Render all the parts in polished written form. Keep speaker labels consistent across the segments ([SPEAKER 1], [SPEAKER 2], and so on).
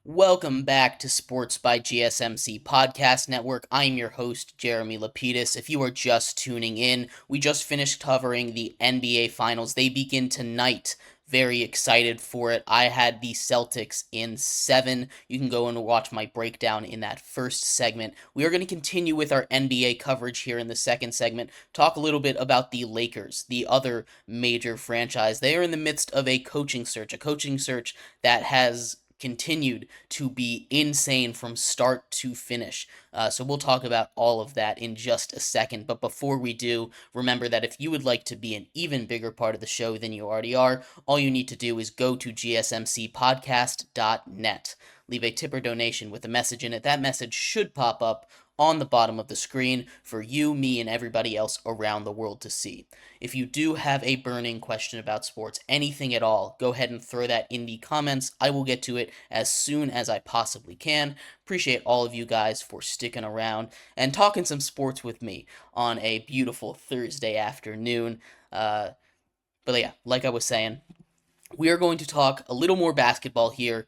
[SPEAKER 1] Welcome back to Sports by GSMC Podcast Network. I'm your host, Jeremy Lapidus. If you are just tuning in, we just finished covering the NBA Finals. They begin tonight. Very excited for it. I had the Celtics in 7. You can go and watch my breakdown in that first segment. We are going to continue with our NBA coverage here in the second segment. Talk a little bit about the Lakers, the other major franchise. They are in the midst of a coaching search that has continued to be insane from start to finish. So we'll talk about all of that in just a second. But before we do, remember that if you would like to be an even bigger part of the show than you already are, all you need to do is go to gsmcpodcast.net. Leave a tip or donation with a message in it. That message should pop up on the bottom of the screen for you, me, and everybody else around the world to see. If you do have a burning question about sports, anything at all, go ahead and throw that in the comments. I will get to it as soon as I possibly can. Appreciate all of you guys for sticking around and talking some sports with me on a beautiful Thursday afternoon. But yeah, like I was saying, we are going to talk a little more basketball here.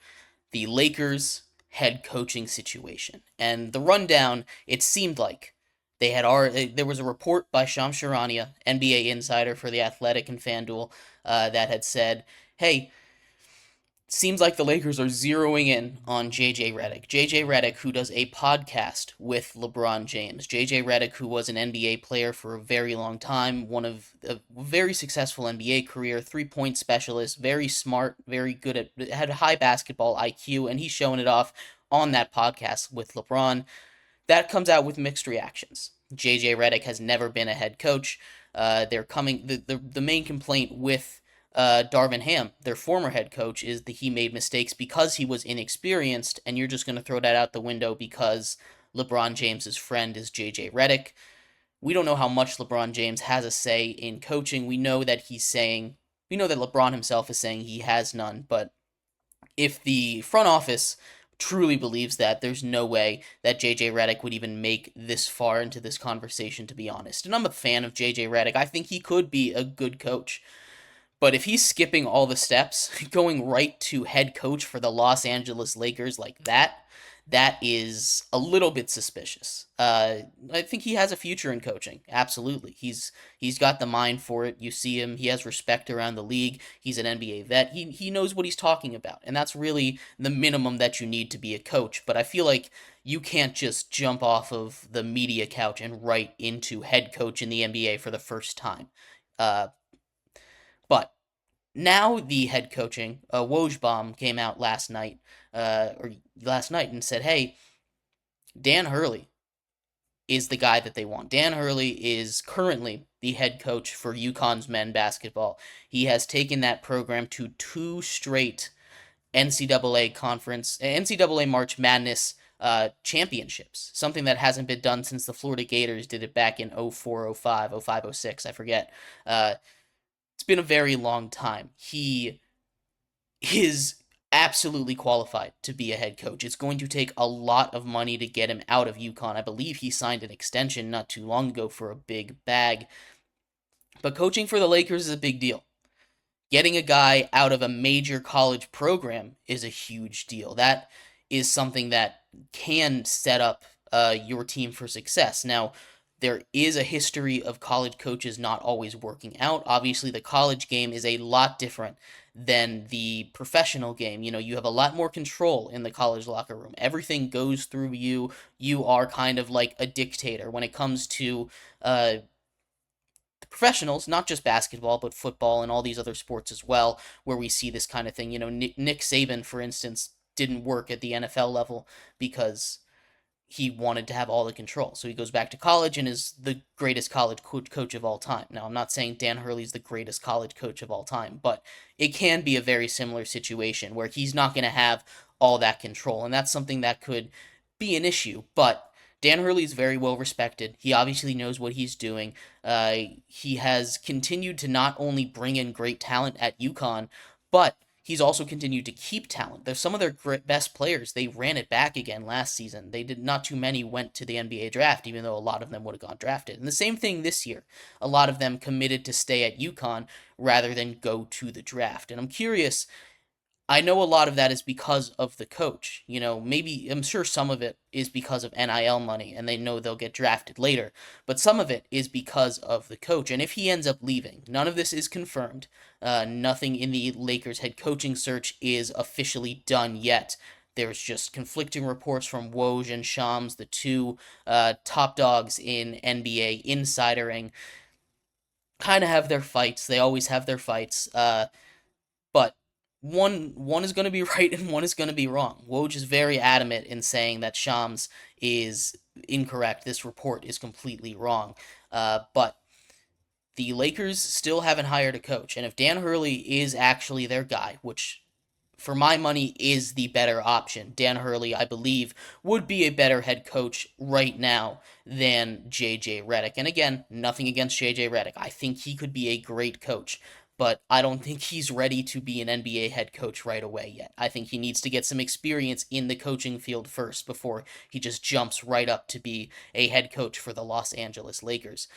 [SPEAKER 1] The Lakers head coaching situation. And the rundown, it seemed like they had already, there was a report by Shams Charania, NBA insider for The Athletic and FanDuel, that had said, hey, seems like the Lakers are zeroing in on JJ Reddick. JJ Reddick, who does a podcast with LeBron James. JJ Reddick, who was an NBA player for a very long time, one of a very successful NBA career, 3-point specialist, very smart, very good at, had high basketball IQ, and he's showing it off on that podcast with LeBron. That comes out with mixed reactions. JJ Reddick has never been a head coach. The main complaint with Darvin Ham, their former head coach, is that he made mistakes because he was inexperienced, and you're just going to throw that out the window because LeBron James's friend is JJ Reddick. We don't know how much LeBron James has a say in coaching. We know that LeBron himself is saying he has none, but if the front office truly believes that, there's no way that JJ Reddick would even make this far into this conversation, to be honest. And I'm a fan of JJ Reddick. I think he could be a good coach. But if he's skipping all the steps, going right to head coach for the Los Angeles Lakers like that, that is a little bit suspicious. I think he has a future in coaching. Absolutely, he's got the mind for it. You see him; he has respect around the league. He's an NBA vet. He knows what he's talking about, and that's really the minimum that you need to be a coach. But I feel like you can't just jump off of the media couch and right into head coach in the NBA for the first time. Uh, but now the head coaching, Woj came out last night and said, "Hey, Dan Hurley is the guy that they want. Dan Hurley is currently the head coach for UConn's men basketball. He has taken that program to 2 straight NCAA March Madness championships, something that hasn't been done since the Florida Gators did it back in 04, 05, 05, 06, I forget. It's been a very long time. He is absolutely qualified to be a head coach. It's going to take a lot of money to get him out of UConn. I believe he signed an extension not too long ago for a big bag. But coaching for the Lakers is a big deal. Getting a guy out of a major college program is a huge deal. That is something that can set up your team for success. Now, there is a history of college coaches not always working out. Obviously, the college game is a lot different than the professional game. You know, you have a lot more control in the college locker room. Everything goes through you. You are kind of like a dictator when it comes to professionals, not just basketball, but football and all these other sports as well, where we see this kind of thing. You know, Nick Saban, for instance, didn't work at the NFL level because he wanted to have all the control. So he goes back to college and is the greatest college coach of all time. Now, I'm not saying Dan Hurley's the greatest college coach of all time, but it can be a very similar situation where he's not going to have all that control. And that's something that could be an issue. But Dan Hurley is very well respected. He obviously knows what he's doing. He has continued to not only bring in great talent at UConn, but he's also continued to keep talent. There's some of their best players. They ran it back again last season. They did not too many went to the NBA draft, even though a lot of them would have gone drafted. And the same thing this year. A lot of them committed to stay at UConn rather than go to the draft. And I'm curious. I know a lot of that is because of the coach. Maybe I'm sure some of it is because of NIL money and they know they'll get drafted later, but some of it is because of the coach. And if he ends up leaving, none of this is confirmed. Nothing in the Lakers head coaching search is officially done yet. There's just conflicting reports from Woj and Shams, the two top dogs in NBA insidering, kind of have their fights. They always have their fights. But one is going to be right and one is going to be wrong. Woj is very adamant in saying that Shams is incorrect. This report is completely wrong. But the Lakers still haven't hired a coach, and if Dan Hurley is actually their guy, which for my money is the better option. Dan Hurley, I believe, would be a better head coach right now than JJ Reddick. And again, nothing against JJ Reddick. I think he could be a great coach, but I don't think he's ready to be an NBA head coach right away yet. I think he needs to get some experience in the coaching field first before he just jumps right up to be a head coach for the Los Angeles Lakers.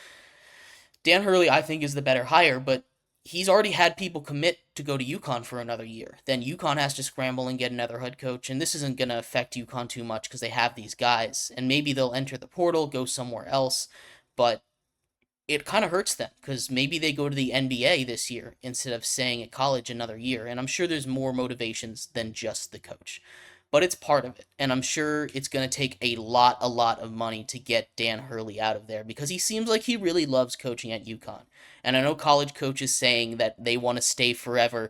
[SPEAKER 1] Dan Hurley, I think, is the better hire, but he's already had people commit to go to UConn for another year. Then UConn has to scramble and get another head coach, and this isn't going to affect UConn too much because they have these guys, and maybe they'll enter the portal, go somewhere else, but it kind of hurts them because maybe they go to the NBA this year instead of staying at college another year, and I'm sure there's more motivations than just the coach. But it's part of it, and I'm sure it's going to take a lot of money to get Dan Hurley out of there because he seems like he really loves coaching at UConn. And I know college coaches saying that they want to stay forever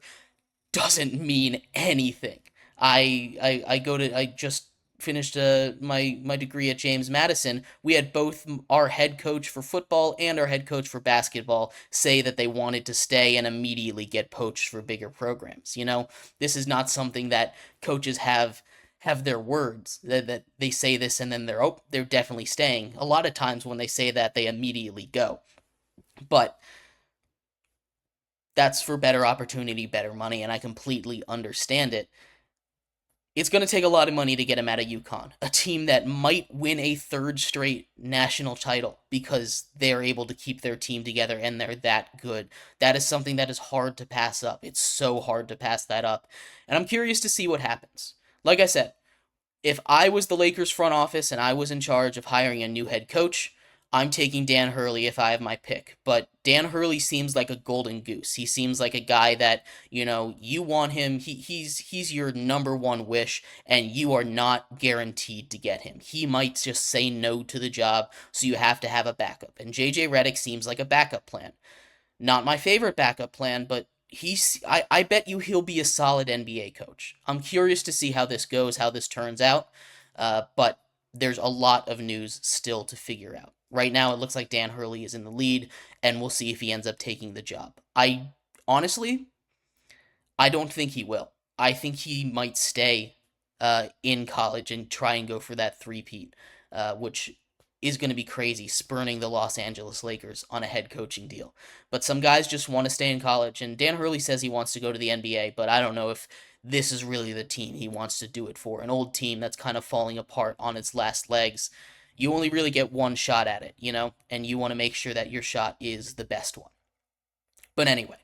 [SPEAKER 1] doesn't mean anything. I just finished my degree at James Madison. We had both our head coach for football and our head coach for basketball say that they wanted to stay and immediately get poached for bigger programs. This is not something that coaches have their words that they say this and then they're definitely staying. A lot of times when they say that, they immediately go. But that's for better opportunity, better money, and I completely understand it. It's going to take a lot of money to get him out of UConn, a team that might win a third straight national title because they're able to keep their team together and they're that good. That is something that is hard to pass up. It's so hard to pass that up. And I'm curious to see what happens. Like I said, if I was the Lakers front office and I was in charge of hiring a new head coach, I'm taking Dan Hurley if I have my pick. But Dan Hurley seems like a golden goose. He seems like a guy that, you want him. He's your number one wish, and you are not guaranteed to get him. He might just say no to the job, so you have to have a backup. And JJ Reddick seems like a backup plan. Not my favorite backup plan, but I bet you he'll be a solid NBA coach. I'm curious to see how this goes, how this turns out. But there's a lot of news still to figure out. Right now, it looks like Dan Hurley is in the lead, and we'll see if he ends up taking the job. Honestly, I don't think he will. I think he might stay in college and try and go for that three-peat, which is going to be crazy, spurning the Los Angeles Lakers on a head coaching deal. But some guys just want to stay in college, and Dan Hurley says he wants to go to the NBA, but I don't know if this is really the team he wants to do it for. An old team that's kind of falling apart on its last legs. You only really get one shot at it, and you want to make sure that your shot is the best one. But anyway,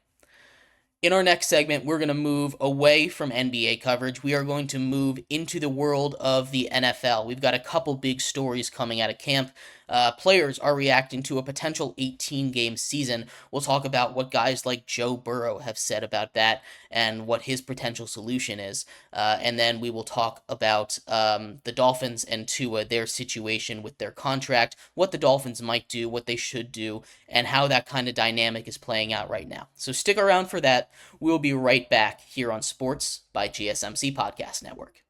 [SPEAKER 1] in our next segment, we're going to move away from NBA coverage. We are going to move into the world of the NFL. We've got a couple big stories coming out of camp. Players are reacting to a potential 18-game season. We'll talk about what guys like Joe Burrow have said about that and what his potential solution is. And then we will talk about the Dolphins and Tua, their situation with their contract, what the Dolphins might do, what they should do, and how that kind of dynamic is playing out right now. So stick around for that. We'll be right back here on Sports by GSMC Podcast Network.